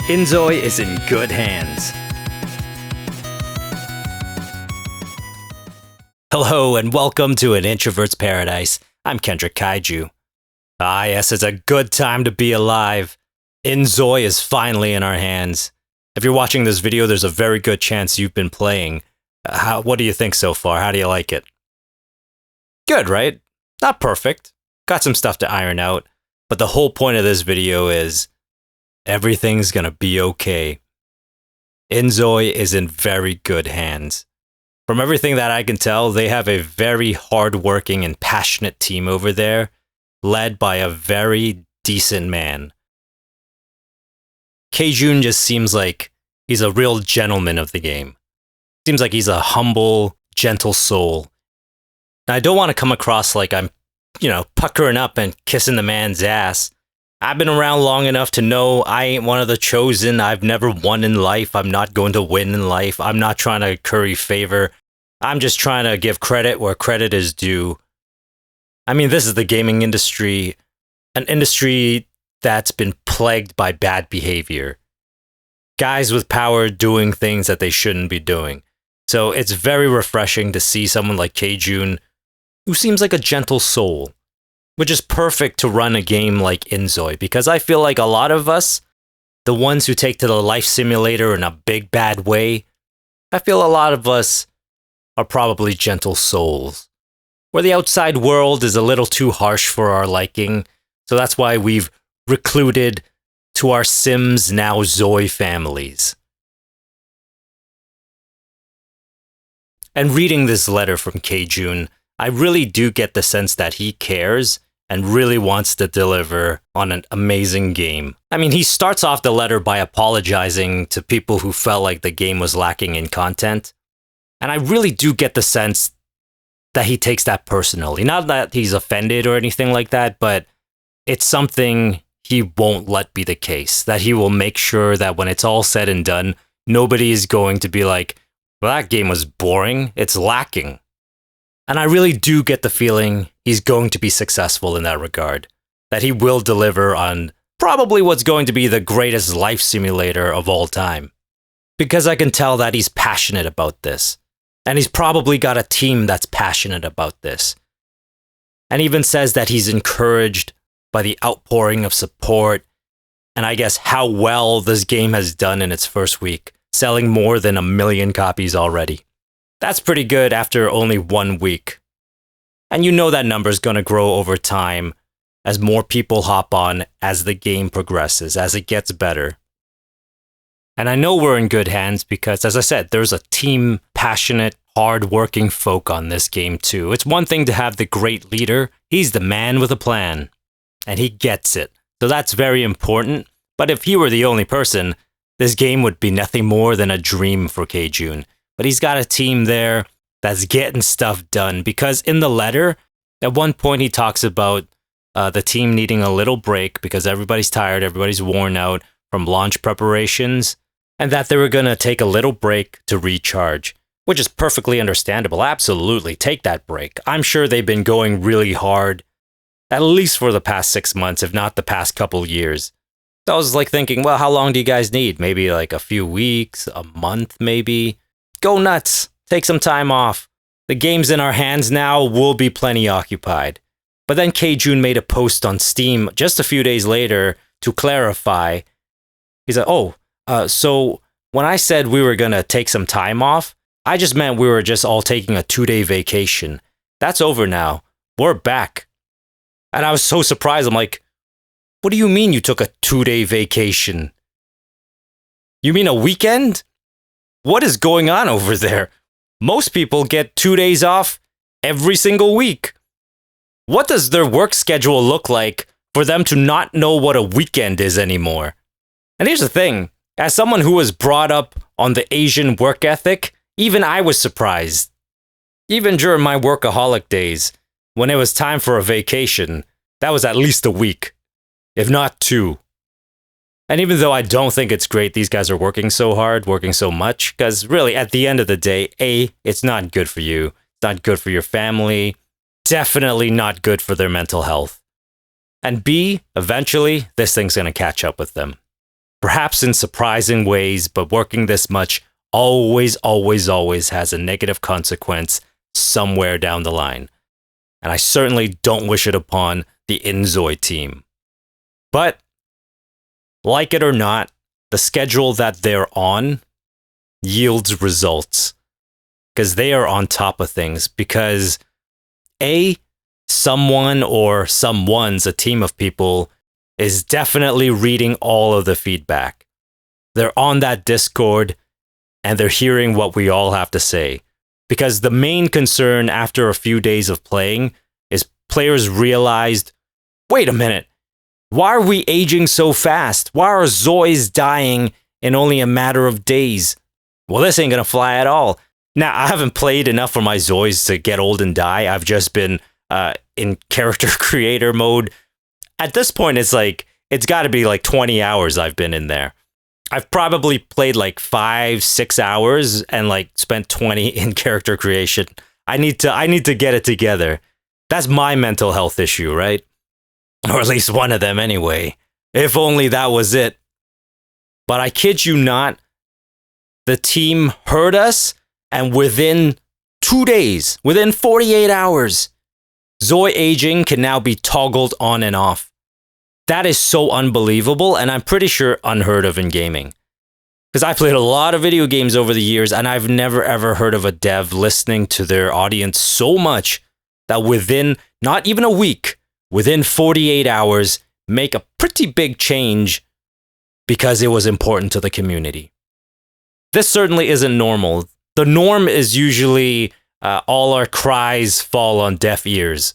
inZoi is in good hands. Hello and welcome to An Introvert's Paradise. I'm Kendrick Kaiju. Ah yes, it's a good time to be alive. inZoi is finally in our hands. If you're watching this video, there's a very good chance you've been playing. What do you think so far? How do you like it? Good, right? Not perfect. Got some stuff to iron out. But the whole point of this video is everything's gonna be okay. inZoi is in very good hands. From everything that I can tell, they have a very hardworking and passionate team over there, led by a very decent man. Kaijun just seems like he's a real gentleman of the game. Seems like he's a humble, gentle soul. Now, I don't want to come across like I'm, puckering up and kissing the man's ass. I've been around long enough to know I ain't one of the chosen. I've never won in life. I'm not going to win in life. I'm not trying to curry favor. I'm just trying to give credit where credit is due. I mean, this is the gaming industry, an industry that's been plagued by bad behavior. Guys with power doing things that they shouldn't be doing. So it's very refreshing to see someone like Kaijun, who seems like a gentle soul, which is perfect to run a game like inZoi, because I feel like a lot of us, the ones who take to the life simulator in a big bad way, I feel a lot of us are probably gentle souls, where the outside world is a little too harsh for our liking, so that's why we've recluded to our Sims now Zoi families. And reading this letter from Kaijun, I really do get the sense that he cares and really wants to deliver on an amazing game. I mean, he starts off the letter by apologizing to people who felt like the game was lacking in content. And I really do get the sense that he takes that personally. Not that he's offended or anything like that, but it's something he won't let be the case. That he will make sure that when it's all said and done, nobody is going to be like, well, that game was boring, it's lacking. And I really do get the feeling he's going to be successful in that regard. That he will deliver on probably what's going to be the greatest life simulator of all time. Because I can tell that he's passionate about this. And he's probably got a team that's passionate about this. And even says that he's encouraged by the outpouring of support and I guess how well this game has done in its first week, selling more than 1 million copies already. That's pretty good after only 1 week. And you know that number's gonna grow over time as more people hop on as the game progresses, as it gets better. And I know we're in good hands because, as I said, there's a team, passionate, hard-working folk on this game too. It's one thing to have the great leader. He's the man with a plan. And he gets it. So that's very important. But if he were the only person, this game would be nothing more than a dream for Kaijun. But he's got a team there that's getting stuff done. Because in the letter, at one point he talks about the team needing a little break because everybody's tired, everybody's worn out from launch preparations, and that they were going to take a little break to recharge, which is perfectly understandable. Absolutely, take that break. I'm sure they've been going really hard, at least for the past 6 months, if not the past couple years. So I was like thinking, well, how long do you guys need? Maybe like a few weeks, a month maybe? Go nuts. Take some time off. The game's in our hands now. We'll be plenty occupied. But then Kaijun made a post on Steam just a few days later to clarify. He's like, so when I said we were going to take some time off, I just meant we were just all taking a 2-day vacation. That's over now. We're back. And I was so surprised. I'm like, what do you mean you took a 2-day vacation? You mean a weekend? What is going on over there? Most people get 2 days off every single week. What does their work schedule look like for them to not know what a weekend is anymore? And here's the thing. As someone who was brought up on the Asian work ethic, even I was surprised. Even during my workaholic days, when it was time for a vacation, that was at least a week, if not 2. And even though I don't think it's great these guys are working so hard, working so much, because really, at the end of the day, A, it's not good for you. It's not good for your family. Definitely not good for their mental health. And B, eventually, this thing's going to catch up with them. perhaps in surprising ways, but working this much always has a negative consequence somewhere down the line. And I certainly don't wish it upon the inZoi team. But, like it or not, the schedule that they're on yields results. Because they are on top of things. Because, someone or someone's, a team of people, is definitely reading all of the feedback. They're on that Discord, and they're hearing what we all have to say. Because the main concern after a few days of playing is players realized, wait a minute, why are we aging so fast? Why are Zois dying in only a matter of days? Well, this ain't gonna fly at all. Now, I haven't played enough for my Zois to get old and die. I've just been in character creator mode. At this point, it's gotta be like 20 hours I've been in there. I've probably played like 5-6 hours and like spent 20 in character creation. I need to get it together. That's my mental health issue, right? Or at least one of them anyway. If only that was it. But I kid you not, the team heard us, and within 2 days, within 48 hours, Zoi aging can now be toggled on and off. That is so unbelievable, and I'm pretty sure unheard of in gaming. Because I played a lot of video games over the years, and I've never ever heard of a dev listening to their audience so much that within not even a week, within 48 hours, make a pretty big change because it was important to the community. This certainly isn't normal. The norm is usually all our cries fall on deaf ears.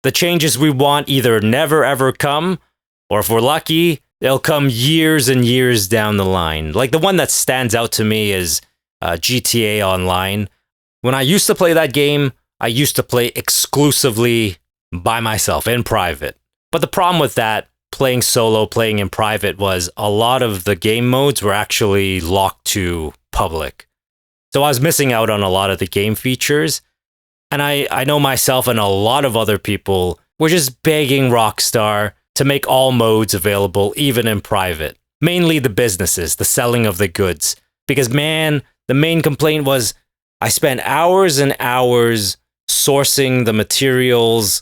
The changes we want either never ever come, or if we're lucky, they'll come years and years down the line. Like the one that stands out to me is GTA Online. When I used to play that game, I used to play exclusively by myself in private. But the problem with that, playing solo, playing in private, was a lot of the game modes were actually locked to public. So I was missing out on a lot of the game features. And I know myself and a lot of other people were just begging Rockstar to make all modes available, even in private. Mainly the businesses, the selling of the goods. Because man, the main complaint was I spent hours and hours sourcing the materials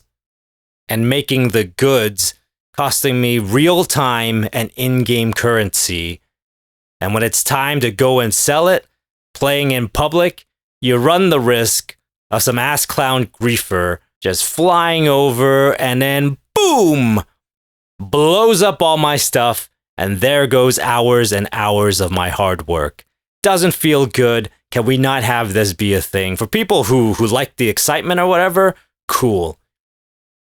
and making the goods, costing me real time and in-game currency. And when it's time to go and sell it, playing in public, you run the risk of some ass clown griefer just flying over and then boom, blows up all my stuff, and there goes hours and hours of my hard work. Doesn't feel good. Can we not have this be a thing? For people who like the excitement or whatever, cool.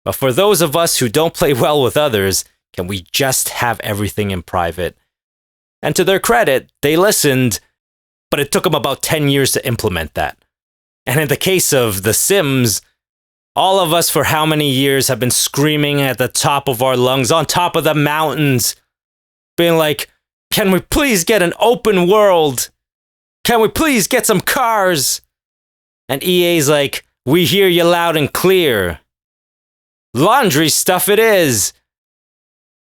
But for those of us who don't play well with others, can we just have everything in private? And to their credit, they listened, but it took them about 10 years to implement that. And in the case of The Sims, all of us for how many years have been screaming at the top of our lungs, on top of the mountains, being like, can we please get an open world? Can we please get some cars? And EA's like, we hear you loud and clear. Laundry stuff it is.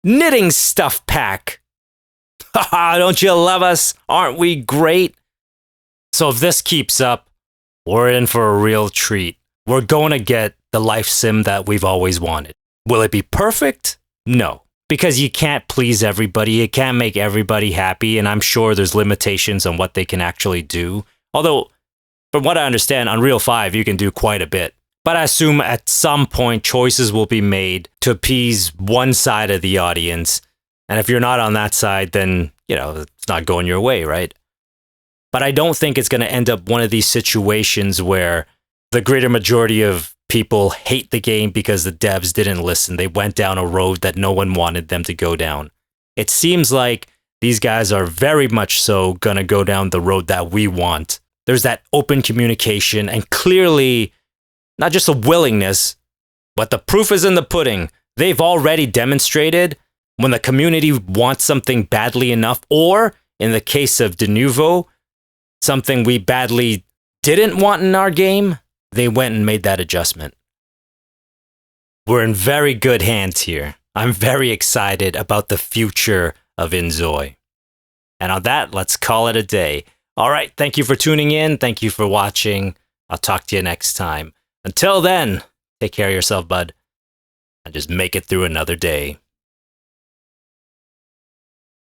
Knitting stuff pack. Haha, don't you love us? Aren't we great? So if this keeps up, we're in for a real treat. We're going to get the life sim that we've always wanted. Will it be perfect? No. Because you can't please everybody. You can't make everybody happy. And I'm sure there's limitations on what they can actually do. Although, from what I understand, Unreal 5, you can do quite a bit. But I assume at some point, choices will be made to appease one side of the audience. And if you're not on that side, then, it's not going your way, right? But I don't think it's going to end up one of these situations where the greater majority of people hate the game because the devs didn't listen. They went down a road that no one wanted them to go down. It seems like these guys are very much so going to go down the road that we want. There's that open communication and clearly not just a willingness, but the proof is in the pudding. They've already demonstrated when the community wants something badly enough, or in the case of De Nouveau, something we badly didn't want in our game, they went and made that adjustment. We're in very good hands here. I'm very excited about the future of inZoi. And on that, let's call it a day. All right, thank you for tuning in. Thank you for watching. I'll talk to you next time. Until then, take care of yourself, bud, and just make it through another day.